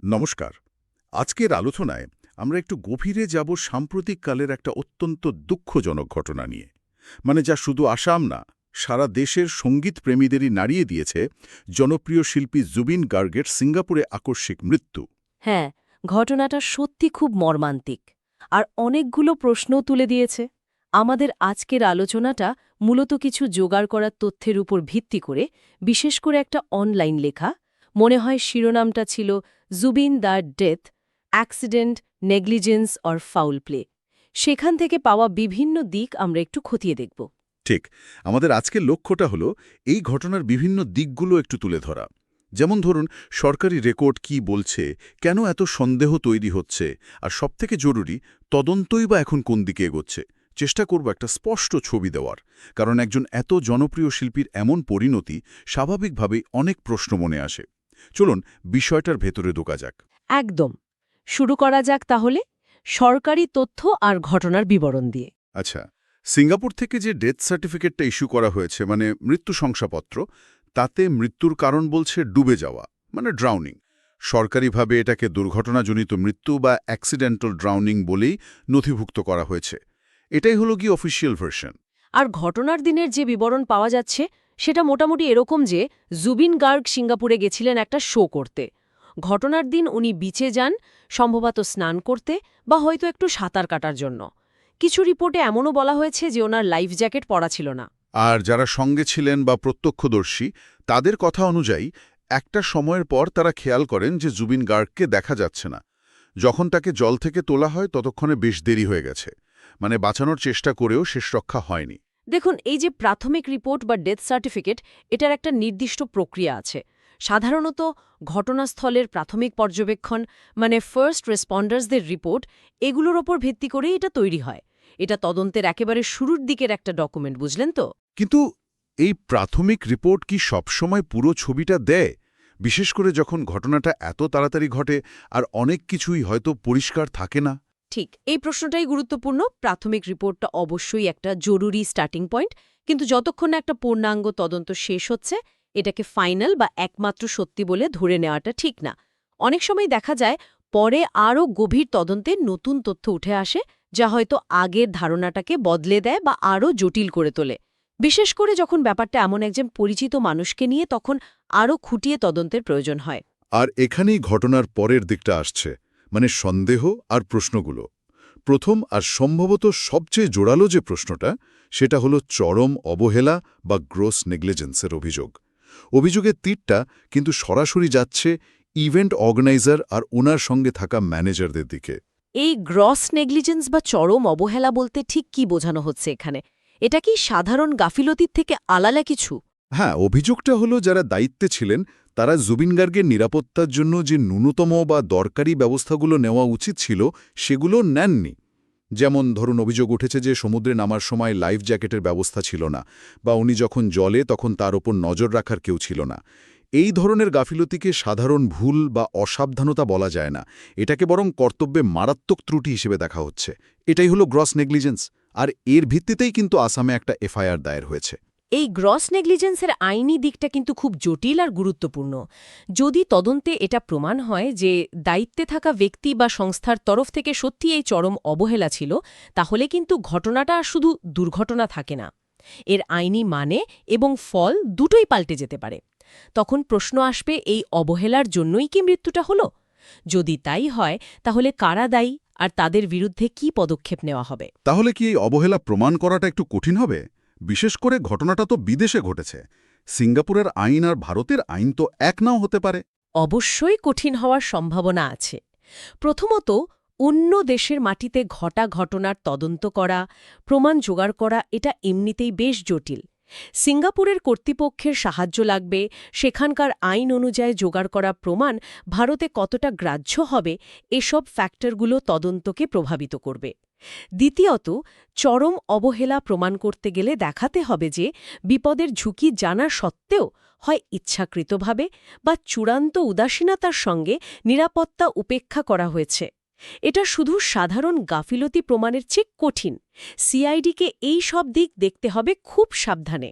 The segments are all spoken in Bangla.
নমস্কার। আজকের আলোচনায় আমরা একটু গভীরে যাব সাম্প্রতিককালের একটা অত্যন্ত দুঃখজনক ঘটনা নিয়ে। যা শুধু আসাম না, সারা দেশের সঙ্গীত প্রেমীদেরই নাড়িয়ে দিয়েছে জনপ্রিয় শিল্পী জুবিন গার্গের সিঙ্গাপুরে আকস্মিক মৃত্যু। হ্যাঁ, ঘটনাটা সত্যি খুব মর্মান্তিক আর অনেকগুলো প্রশ্নও তুলে দিয়েছে। আমাদের আজকের আলোচনাটা মূলত কিছু জোগাড় করার তথ্যের উপর ভিত্তি করে, বিশেষ করে একটা অনলাইন লেখা, মনে হয় শিরোনামটা ছিল Zubeen the death, accident, negligence or foul play. সেখান থেকে পাওয়া বিভিন্ন দিক আমরা একটু খতিয়ে দেখব। ঠিক, আমাদের আজকের লক্ষ্যটা হলো এই ঘটনার বিভিন্ন দিকগুলো একটু তুলে ধরা। যেমন ধরুন, সরকারি রেকর্ড কি বলছে, কেন এত সন্দেহ তৈরি হচ্ছে, আর সবথেকে জরুরি, তদন্তই বা এখন কোন দিকে এগোচ্ছে। চেষ্টা করব একটা স্পষ্ট ছবি দেওয়ার, কারণ একজন এত জনপ্রিয় শিল্পীর এমন পরিণতি স্বাভাবিকভাবেই অনেক প্রশ্ন মনে আসে। চলুন বিষয়টার ভেতরে ঢোকা যাক। একদম। শুরু করা যাক তাহলে সরকারি তথ্য আর ঘটনার বিবরণ দিয়ে। আচ্ছা, সিঙ্গাপুর থেকে যে ডেথ সার্টিফিকেটটা ইস্যু করা হয়েছে, মৃত্যু শংসাপত্র, তাতে মৃত্যুর কারণ বলছে ডুবে যাওয়া, ড্রাউনিং। সরকারিভাবে এটাকে দুর্ঘটনাজনিত মৃত্যু বা অ্যাক্সিডেন্টাল ড্রাউনিং বলেই নথিভুক্ত করা হয়েছে। এটাই হলো কি অফিসিয়াল ভার্সন। আর ঘটনার দিনের যে বিবরণ পাওয়া যাচ্ছে সেটা মোটামুটি এরকম যে জুবিন গার্গ সিঙ্গাপুরে গেছিলেন একটা শো করতে। ঘটনার দিন উনি বিচে যান, সম্ভবত স্নান করতে বা হয়তো একটু সাঁতার কাটার জন্য। কিছু রিপোর্টে এমনও বলা হয়েছে যে ওনার লাইফ জ্যাকেট পরা ছিল না। আর যারা সঙ্গে ছিলেন বা প্রত্যক্ষদর্শী, তাদের কথা অনুযায়ী একটা সময়ের পর তারা খেয়াল করেন যে জুবিন গার্গকে দেখা যাচ্ছে না। যখন তাকে জল থেকে তোলা হয় ততক্ষণে বেশ দেরি হয়ে গেছে। বাঁচানোর চেষ্টা করেও শেষ রক্ষা হয়নি। দেখুন, এই যে প্রাথমিক রিপোর্ট বা ডেথ সার্টিফিকেট, এটার একটা নির্দিষ্ট প্রক্রিয়া আছে। সাধারণত ঘটনাস্থলের প্রাথমিক পর্যবেক্ষণ, ফার্স্ট রেসপন্ডার্সদের রিপোর্ট, এগুলোর ওপর ভিত্তি করেই এটা তৈরি হয়। এটা তদন্তের একেবারে শুরুর দিকের একটা ডকুমেন্ট, বুঝলেন তো? কিন্তু এই প্রাথমিক রিপোর্ট কি সবসময় পুরো ছবিটা দেয়? বিশেষ করে যখন ঘটনাটা এত তাড়াতাড়ি ঘটে আর অনেক কিছুই হয়তো পরিষ্কার থাকে না। ঠিক, এই প্রশ্নটাই গুরুত্বপূর্ণ। প্রাথমিক রিপোর্টটা অবশ্যই একটা জরুরি স্টার্টিং পয়েন্ট, কিন্তু যতক্ষণ না একটা পূর্ণাঙ্গ তদন্ত শেষ হচ্ছে, এটাকে ফাইনাল বা একমাত্র সত্যি বলে ধরে নেওয়াটা ঠিক না। অনেক সময় দেখা যায় পরে আরও গভীর তদন্তে নতুন তথ্য উঠে আসে, যা হয়তো আগের ধারণাটাকে বদলে দেয় বা আরও জটিল করে তোলে। বিশেষ করে যখন ব্যাপারটা এমন একজন পরিচিত মানুষকে নিয়ে, তখন আরও খুঁটিয়ে তদন্তের প্রয়োজন হয়। আর এখানেই ঘটনার পরের দিকটা আসছে, সন্দেহ আর প্রশ্নগুলো। প্রথম আর সম্ভবত সবচেয়ে জোরালো যে প্রশ্নটা, সেটা হলো চরম অবহেলা বা গ্রোস নেগলিজেন্সের অভিযোগ। অভিযোগের তীরটা কিন্তু সরাসরি যাচ্ছে ইভেন্ট অর্গানাইজার আর ওনার সঙ্গে থাকা ম্যানেজারদের দিকে। এই গ্রস নেগলিজেন্স বা চরম অবহেলা বলতে ঠিক কি বোঝানো হচ্ছে এখানে? এটা কি সাধারণ গাফিলতির থেকে আলাদা কিছু? হ্যাঁ, অভিযোগটা হলো যারা দায়িত্বে ছিলেন তারা জুবিন গার্গের নিরাপত্তার জন্য যে ন্যূনতম বা দরকারি ব্যবস্থাগুলো নেওয়া উচিত ছিল সেগুলো নেননি। যেমন ধরুন, অভিযোগ উঠেছে যে সমুদ্রে নামার সময় লাইফ জ্যাকেটের ব্যবস্থা ছিল না, বা উনি যখন জলে তখন তার ওপর নজর রাখার কেউ ছিল না। এই ধরনের গাফিলতিকে সাধারণ ভুল বা অসাবধানতা বলা যায় না, এটাকে বরং কর্তব্যে মারাত্মক ত্রুটি হিসেবে দেখা হচ্ছে। এটাই হলো গ্রস নেগলিজেন্স, আর এর ভিত্তিতেই কিন্তু আসামে একটা এফআইআর দায়ের হয়েছে। এই গ্রস নেগলিজেন্সের আইনি দিকটা কিন্তু খুব জটিল আর গুরুত্বপূর্ণ। যদি তদন্তে এটা প্রমাণ হয় যে দায়িত্বে থাকা ব্যক্তি বা সংস্থার তরফ থেকে সত্যি এই চরম অবহেলা ছিল, তাহলে কিন্তু ঘটনাটা শুধু দুর্ঘটনা থাকে না। এর আইনি মানে এবং ফল দুটোই পাল্টে যেতে পারে। তখন প্রশ্ন আসবে, এই অবহেলার জন্যই কি মৃত্যুটা হলো? যদি তাই হয়, তাহলে কারা দায়ী আর তাদের বিরুদ্ধে কি পদক্ষেপ নেওয়া হবে? তাহলে কি এই অবহেলা প্রমাণ করাটা একটু কঠিন হবে? বিশেষ করে ঘটনাটা তো বিদেশে ঘটেছে। সিঙ্গাপুরের আইন আর ভারতের আইন তো এক নাও হতে পারে। অবশ্যই কঠিন হওয়ার সম্ভাবনা আছে। প্রথমত, অন্য দেশের মাটিতে ঘটা ঘটনার তদন্ত করা, প্রমাণ জোগাড় করা, এটা এমনিতেই বেশ জটিল। সিঙ্গাপুরের কর্তৃপক্ষের সাহায্য লাগবে, সেখানকার আইন অনুযায়ী জোগাড় করা প্রমাণ ভারতে কতটা গ্রাহ্য হবে, এসব ফ্যাক্টরগুলো তদন্তকে প্রভাবিত করবে। দ্বিতীয়ত, চরম অবহেলা প্রমাণ করতে গেলে দেখাতে হবে যে বিপদের ঝুঁকি জানা সত্ত্বেও হয় ইচ্ছাকৃতভাবে বা চূড়ান্ত উদাসীনতার সঙ্গে নিরাপত্তা উপেক্ষা করা হয়েছে। এটা শুধু সাধারণ গাফিলতি প্রমাণের চেয়ে কঠিন। সিআইডিকে এই সব দিক দেখতে হবে খুব সাবধানে।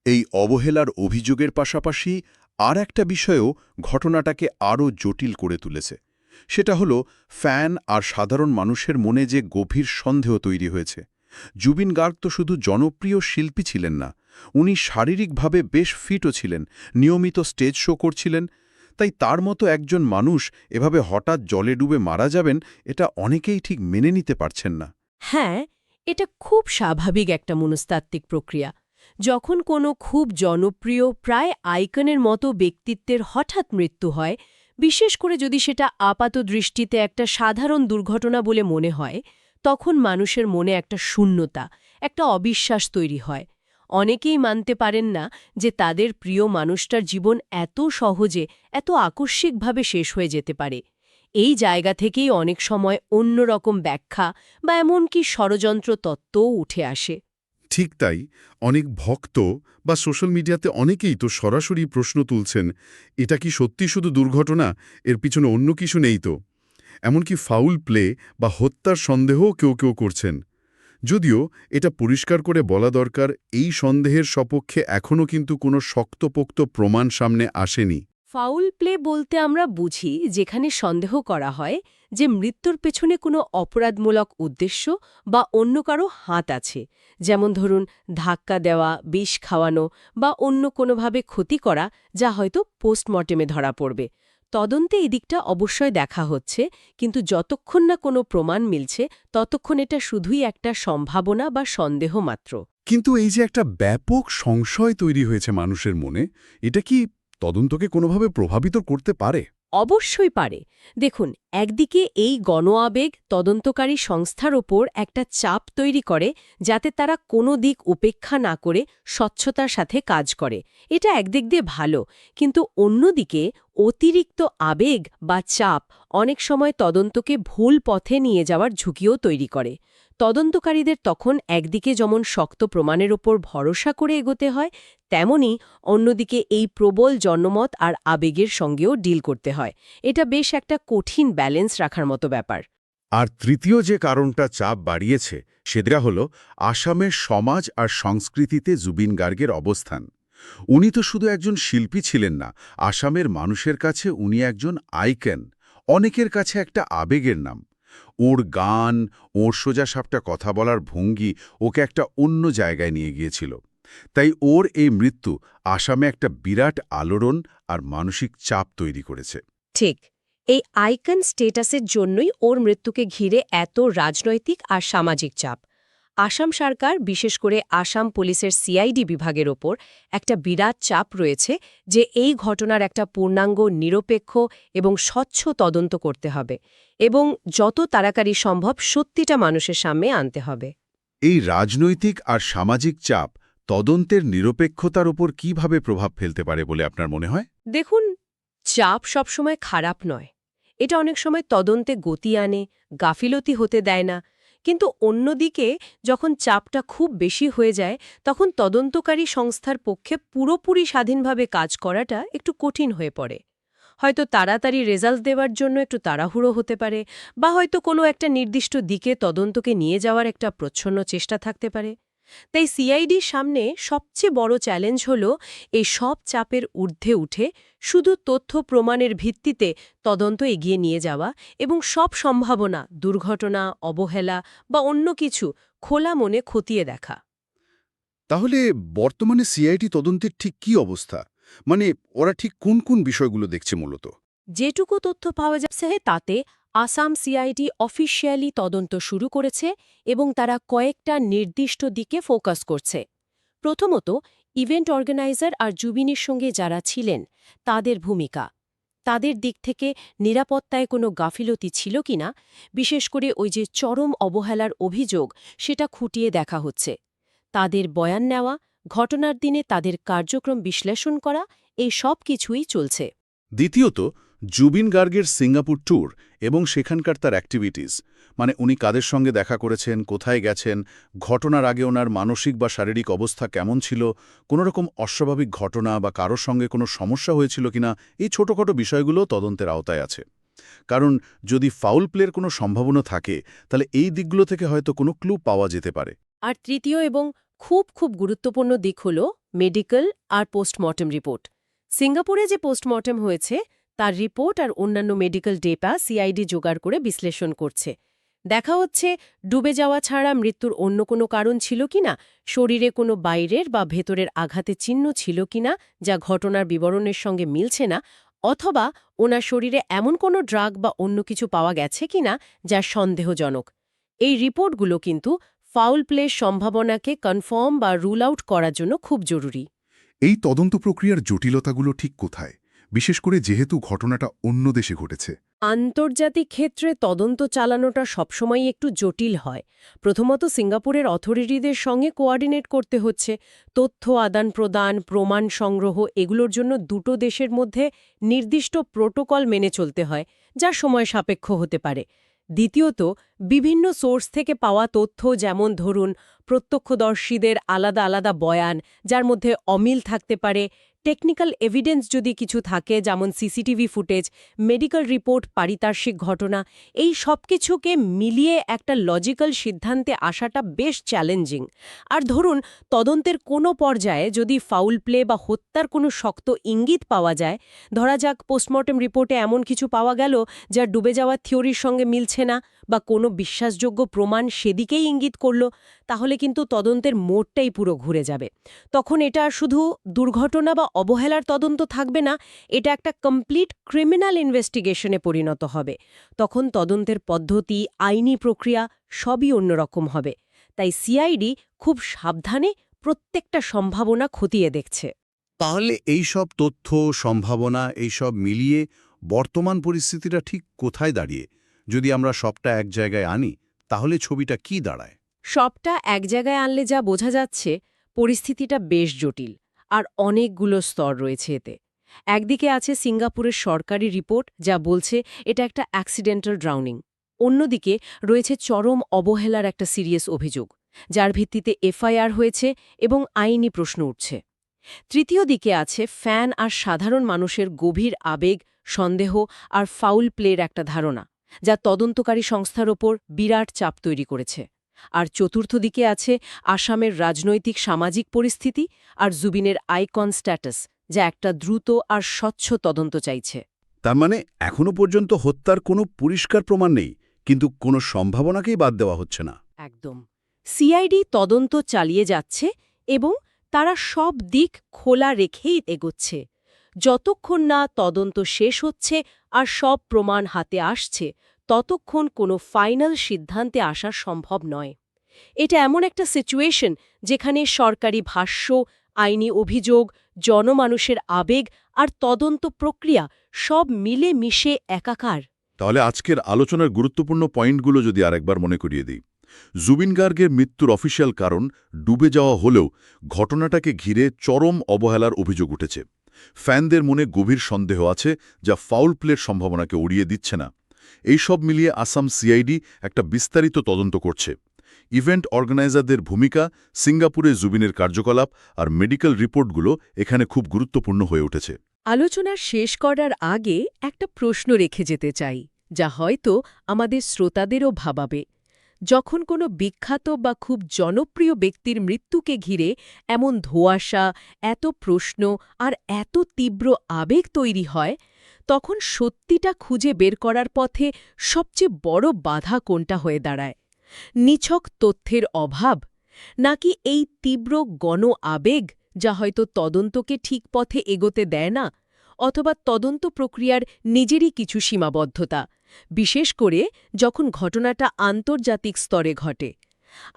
এই অবহেলার অভিযোগের পাশাপাশি আর একটা বিষয়ও ঘটনাটাকে আরও জটিল করে তুলেছে, সেটা হলো ফ্যান আর সাধারণ মানুষের মনে যে গভীর সন্দেহ তৈরি হয়েছে। জুবিন গার্গ তো শুধু জনপ্রিয় শিল্পী ছিলেন না, উনি শারীরিকভাবে বেশ ফিটও ছিলেন, নিয়মিত স্টেজ শো করছিলেন। তাই তার মতো একজন মানুষ এভাবে হঠাৎ জলে ডুবে মারা যাবেন, এটা অনেকেই ঠিক মেনে নিতে পারছেন না। হ্যাঁ, এটা খুব স্বাভাবিক একটা মনস্তাত্ত্বিক প্রক্রিয়া। যখন কোনো খুব জনপ্রিয় প্রায় আইকনের মতো ব্যক্তিত্বের হঠাৎ মৃত্যু হয়, বিশেষ করে যদি সেটা আপাত দৃষ্টিতে একটা সাধারণ দুর্ঘটনা বলে মনে হয়, তখন মানুষের মনে একটা শূন্যতা, একটা অবিশ্বাস তৈরি হয়। অনেকেই মানতে পারেন না যে তাদের প্রিয় মানুষটার জীবন এত সহজে, এত আকস্মিকভাবে শেষ হয়ে যেতে পারে। এই জায়গা থেকেই অনেক সময় অন্যরকম ব্যাখ্যা বা এমনকি ষড়যন্ত্র তত্ত্বও উঠে আসে। ঠিক তাই, অনেক ভক্ত বা সোশ্যাল মিডিয়াতে অনেকেই তো সরাসরি প্রশ্ন তুলছেন, এটা কি সত্যি শুধু দুর্ঘটনা, এর পিছনে অন্য কিছু নেই তো? এমনকি ফাউল প্লে বা হত্যার সন্দেহও কেউ কেউ করছেন। যদিও এটা পরিষ্কার করে বলা দরকার, এই সন্দেহের সপক্ষে এখনও কিন্তু কোনো শক্তপোক্ত প্রমাণ সামনে আসেনি। ফাউল প্লে বলতে আমরা বুঝি যেখানে সন্দেহ করা হয় যে মৃত্যুর পেছনে কোনো অপরাধমূলক উদ্দেশ্য বা অন্য কারো হাত আছে, যেমন ধরুন ধাক্কা দেওয়া, বিষ খাওয়ানো বা অন্য কোনোভাবে ক্ষতি করা, যা হয়তো পোস্টমর্টেমে ধরা পড়বে। তদন্তে এই দিকটা অবশ্যই দেখা হচ্ছে, কিন্তু যতক্ষণ না কোনো প্রমাণ মিলছে ততক্ষণ এটা শুধুই একটা সম্ভাবনা বা সন্দেহ মাত্র। কিন্তু এই যে একটা ব্যাপক সংশয় তৈরি হয়েছে মানুষের মনে, এটা কি তদন্তকে কোনোভাবে প্রভাবিত করতে পারে? অবশ্যই পারে। দেখুন, একদিকে এই গণ আবেগ তদন্তকারী সংস্থার ওপর একটা চাপ তৈরি করে যাতে তারা কোনো দিক উপেক্ষা না করে স্বচ্ছতার সাথে কাজ করে। এটা একদিক দিয়ে ভালো, কিন্তু অন্যদিকে অতিরিক্ত আবেগ বা চাপ অনেক সময় তদন্তকে ভুল পথে নিয়ে যাওয়ার ঝুঁকিও তৈরি করে। তদন্তকারীদের তখন একদিকে যেমন শক্ত প্রমাণের ওপর ভরসা করে এগোতে হয়, তেমনি অন্যদিকে এই প্রবল জনমত আর আবেগের সঙ্গেও ডিল করতে হয়। এটা বেশ একটা কঠিন ব্যালেন্স রাখার মতো ব্যাপার। আর তৃতীয় যে কারণটা চাপ বাড়িয়েছে, সেটা হল আসামের সমাজ আর সংস্কৃতিতে জুবিন গার্গের অবস্থান। উনি তো শুধু একজন শিল্পী ছিলেন না, আসামের মানুষের কাছে উনি একজন আইকন, অনেকের কাছে একটা আবেগের নাম। ওর গান, ওর সোজাসাপটা কথা বলার ভঙ্গি ওকে একটা অন্য জায়গায় নিয়ে গিয়েছিল। তাই ওর এই মৃত্যু আসামে একটা বিরাট আলোড়ন আর মানসিক চাপ তৈরি করেছে। ঠিক, এই আইকন স্টেটাসের জন্যই ওর মৃত্যুকে ঘিরে এত রাজনৈতিক আর সামাজিক চাপ। আসাম সরকার, বিশেষ করে আসাম পুলিশের সিআইডি বিভাগের ওপর একটা বিরাট চাপ রয়েছে যে এই ঘটনার একটা পূর্ণাঙ্গ, নিরপেক্ষ এবং স্বচ্ছ তদন্ত করতে হবে এবং যত তাড়াতাড়ি সম্ভব সত্যিটা মানুষের সামনে আনতে হবে। এই রাজনৈতিক আর সামাজিক চাপ তদন্তের নিরপেক্ষতার উপর কিভাবে প্রভাব ফেলতে পারে বলে আপনার মনে হয়? দেখুন, চাপ সবসময় খারাপ নয়। এটা অনেক সময় তদন্তে গতি আনে, গাফিলতি হতে দেয় না। কিন্তু অন্যদিকে যখন চাপটা খুব বেশি হয়ে যায়, তখন তদন্তকারী সংস্থার পক্ষে পুরোপুরি স্বাধীনভাবে কাজ করাটা একটু কঠিন হয়ে পড়ে। হয়তো তাড়াতাড়ি রেজাল্ট দেওয়ার জন্য একটু তাড়াহুড়ো হতে পারে, বা হয়তো কোনো একটা নির্দিষ্ট দিকে তদন্তকে নিয়ে যাওয়ার একটা প্রচ্ছন্ন চেষ্টা থাকতে পারে। তাই সিআইডির সামনে সবচেয়ে বড় চ্যালেঞ্জ হল এই সব চাপের ঊর্ধ্বে উঠে শুধু তথ্য প্রমাণের ভিত্তিতে তদন্ত এগিয়ে নিয়ে যাওয়া এবং সব সম্ভাবনা, দুর্ঘটনা, অবহেলা বা অন্য কিছু খোলা মনে খতিয়ে দেখা। তাহলে বর্তমানে সিআইডি তদন্তের ঠিক কি অবস্থা? মানে ওরা ঠিক কোন কোন বিষয়গুলো দেখছে মূলত? যেটুকু তথ্য পাওয়া যাচ্ছে তাতে আসাম সিআইডি অফিসিয়ালি তদন্ত শুরু করেছে এবং তারা কয়েকটা নির্দিষ্ট দিকে ফোকাস করছে। প্রথমত, ইভেন্ট অর্গানাইজার আর জুবিনের সঙ্গে যারা ছিলেন তাদের ভূমিকা, তাদের দিক থেকে নিরাপত্তায় কোনো গাফিলতি ছিল কিনা, বিশেষ করে ওই যে চরম অবহেলার অভিযোগ, সেটা খুঁটিয়ে দেখা হচ্ছে। তাদের বয়ান নেওয়া, ঘটনার দিনে তাদের কার্যক্রম বিশ্লেষণ করা, এই সব কিছুই চলছে। দ্বিতীয়ত, জুবিন গার্গের সিঙ্গাপুর ট্যুর এবং সেখানকার তার অ্যাক্টিভিটিস, মানে উনি কাদের সঙ্গে দেখা করেছেন, কোথায় গেছেন, ঘটনার আগে ওনার মানসিক বা শারীরিক অবস্থা কেমন ছিল, কোনো রকম অস্বাভাবিক ঘটনা বা কারোর সঙ্গে কোনো সমস্যা হয়েছিল কিনা, এই ছোটখাটো বিষয়গুলো তদন্তের আওতায় আছে। কারণ যদি ফাউল প্লের কোনো সম্ভাবনা থাকে, তাহলে এই দিকগুলো থেকে হয়তো কোনো ক্লু পাওয়া যেতে পারে। আর তৃতীয় এবং খুব খুব গুরুত্বপূর্ণ দিক হল মেডিকেল আর পোস্টমর্টেম রিপোর্ট। সিঙ্গাপুরে যে পোস্টমর্টেম হয়েছে তার রিপোর্ট আর অন্যান্য মেডিকেল ডেটা সিআইডি জোগাড় করে বিশ্লেষণ করছে। দেখা হচ্ছে ডুবে যাওয়া ছাড়া মৃত্যুর অন্য কোনো কারণ ছিল কিনা, শরীরে কোনো বাইরের বা ভেতরের আঘাতের চিহ্ন ছিল কিনা যা ঘটনার বিবরণের সঙ্গে মিলছে না, অথবা ওনার শরীরে এমন কোনো ড্রাগ বা অন্য কিছু পাওয়া গেছে কিনা যা সন্দেহজনক। এই রিপোর্টগুলো কিন্তু ফাউল প্লের সম্ভাবনাকে কনফার্ম বা রুল আউট করার জন্য খুব জরুরি। এই তদন্ত প্রক্রিয়ার জটিলতাগুলো ঠিক কোথায়, বিশেষ করে যেহেতু ঘটনাটা অন্য দেশে ঘটেছে? আন্তর্জাতিক ক্ষেত্রে তদন্ত চালানোটা সবসময় একটু জটিল হয়। প্রথমত সিঙ্গাপুরের অথরিটিদের সঙ্গে কোঅর্ডিনেট করতে হচ্ছে। তথ্য আদান প্রদান, প্রমাণ সংগ্রহ এগুলোর জন্য দুটো দেশের মধ্যে নির্দিষ্ট প্রোটোকল মেনে চলতে হয়, যা সময় সাপেক্ষ হতে পারে। দ্বিতীয়ত, বিভিন্ন সোর্স থেকে পাওয়া তথ্য, যেমন ধরুন প্রত্যক্ষদর্শীদের আলাদা আলাদা বয়ান যার মধ্যে অমিল থাকতে পারে, টেকনিক্যাল এভিডেন্স যদি কিছু থাকে যেমন সিসিটিভি ফুটেজ, মেডিকেল রিপোর্ট, পারিপার্শ্বিক ঘটনা, এই সব কিছুকে মিলিয়ে একটা লজিক্যাল সিদ্ধান্তে আসাটা বেশ চ্যালেঞ্জিং। আর ধরুন তদন্তের কোনো পর্যায়ে যদি ফাউল প্লে বা হত্যার কোনো শক্ত ইঙ্গিত পাওয়া যায়, ধরা যাক পোস্টমর্টেম রিপোর্টে এমন কিছু পাওয়া গেল যা ডুবে যাওয়ার থিওরির সঙ্গে মিলছে না, বা কোনো বিশ্বাসযোগ্য প্রমাণ সেদিকেই ইঙ্গিত করল, তাহলে কিন্তু তদন্তের মোড়টাই পুরো ঘুরে যাবে। তখন এটা শুধু দুর্ঘটনা বা অবহেলার তদন্ত থাকবে না, এটা একটা কমপ্লিট ক্রিমিনাল ইনভেস্টিগেশনে পরিণত হবে। তখন তদন্তের পদ্ধতি, আইনি প্রক্রিয়া সবই অন্যরকম হবে। তাই সিআইডি খুব সাবধানে প্রত্যেকটা সম্ভাবনা খতিয়ে দেখছে। তাহলে এই সব তথ্য, সম্ভাবনা এইসব মিলিয়ে বর্তমান পরিস্থিতিটা ঠিক কোথায় দাঁড়িয়ে? যদি আমরা সবটা এক জায়গায় আনি, তাহলে ছবিটা কি দাঁড়ায়? সবটা এক জায়গায় আনলে যা বোঝা যাচ্ছে, পরিস্থিতিটা বেশ জটিল আর অনেকগুলো স্তর রয়েছে এতে। একদিকে আছে সিঙ্গাপুরের সরকারি রিপোর্ট যা বলছে এটা একটা অ্যাক্সিডেন্টাল ড্রাউনিং। অন্যদিকে রয়েছে চরম অবহেলার একটা সিরিয়াস অভিযোগ, যার ভিত্তিতে এফআইআর হয়েছে এবং আইনি প্রশ্ন উঠছে। তৃতীয় দিকে আছে ফ্যান আর সাধারণ মানুষের গভীর আবেগ, সন্দেহ আর ফাউল প্লের একটা ধারণা, যা তদন্তকারী সংস্থার ওপর বিরাট চাপ তৈরি করেছে। আর চতুর্থ দিকে আছে আসামের রাজনৈতিক সামাজিক পরিস্থিতি আর জুবিনের আইকন স্ট্যাটাস, যা একটা দ্রুত আর স্বচ্ছ তদন্ত চাইছে। তার মানে এখনো পর্যন্ত হত্যার কোনো পরিষ্কার প্রমাণ নেই, কিন্তু কোনো সম্ভাবনাকেই বাদ দেওয়া হচ্ছে না। একদম। সিআইডি তদন্ত চালিয়ে যাচ্ছে এবং তারা সব দিক খোলা রেখেই এগোচ্ছে। যতক্ষণ না তদন্ত শেষ হচ্ছে আর সব প্রমাণ হাতে আসছে, ততক্ষণ কোনো ফাইনাল সিদ্ধান্তে আসা সম্ভব নয়। এটা এমন একটা সিচুয়েশন যেখানে সরকারি ভাষ্য, আইনি অভিযোগ, জনমানুষের আবেগ আর তদন্ত প্রক্রিয়া সব মিলে মিশে একাকার। তাহলে আজকের আলোচনার গুরুত্বপূর্ণ পয়েন্টগুলো যদি আরেকবার মনে করিয়ে দিই। জুবিন গার্গের মৃত্যুর অফিসিয়াল কারণ ডুবে যাওয়া হলেও ঘটনাটাকে ঘিরে চরম অবহেলার অভিযোগ উঠেছে। ফ্যানদের মনে গভীর সন্দেহ আছে, যা ফাউল প্লের সম্ভাবনাকে উড়িয়ে দিচ্ছে না। এই সব মিলিয়ে আসাম সিআইডি একটা বিস্তারিত তদন্ত করছে। ইভেন্ট অর্গানাইজারদের ভূমিকা, সিঙ্গাপুরে জুবিনের কার্যকলাপ আর মেডিকেল রিপোর্টগুলো এখানে খুব গুরুত্বপূর্ণ হয়ে উঠেছে। আলোচনা শেষ করার আগে একটা প্রশ্ন রেখে যেতে চাই, যা হয়তো আমাদের শ্রোতাদেরও ভাবাবে। যখন কোনো বিখ্যাত বা খুব জনপ্রিয় ব্যক্তির মৃত্যুকে ঘিরে এমন ধোঁয়াশা, এত প্রশ্ন আর এত তীব্র আবেগ তৈরি হয়, তখন সত্যিটা খুঁজে বের করার পথে সবচেয়ে বড় বাধা কোনটা হয়ে দাঁড়ায়? নিছক তথ্যের অভাব, নাকি এই তীব্র গণ আবেগ যা হয়তো তদন্তকে ঠিক পথে এগোতে দেয় না, অথবা তদন্ত প্রক্রিয়ার নিজেরই কিছু সীমাবদ্ধতা, বিশেষ করে যখন ঘটনাটা আন্তর্জাতিক স্তরে ঘটে?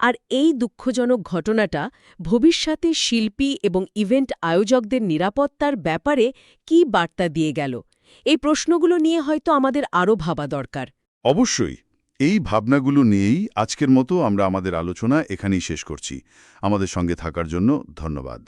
আর এই দুঃখজনক ঘটনাটা ভবিষ্যতে শিল্পী এবং ইভেন্ট আয়োজকদের নিরাপত্তার ব্যাপারে কী বার্তা দিয়ে গেল? এই প্রশ্নগুলো নিয়ে হয়তো আমাদের আরও ভাবা দরকার। অবশ্যই। এই ভাবনাগুলো নিয়েই আজকের মতো আমরা আমাদের আলোচনা এখানেই শেষ করছি। আমাদের সঙ্গে থাকার জন্য ধন্যবাদ।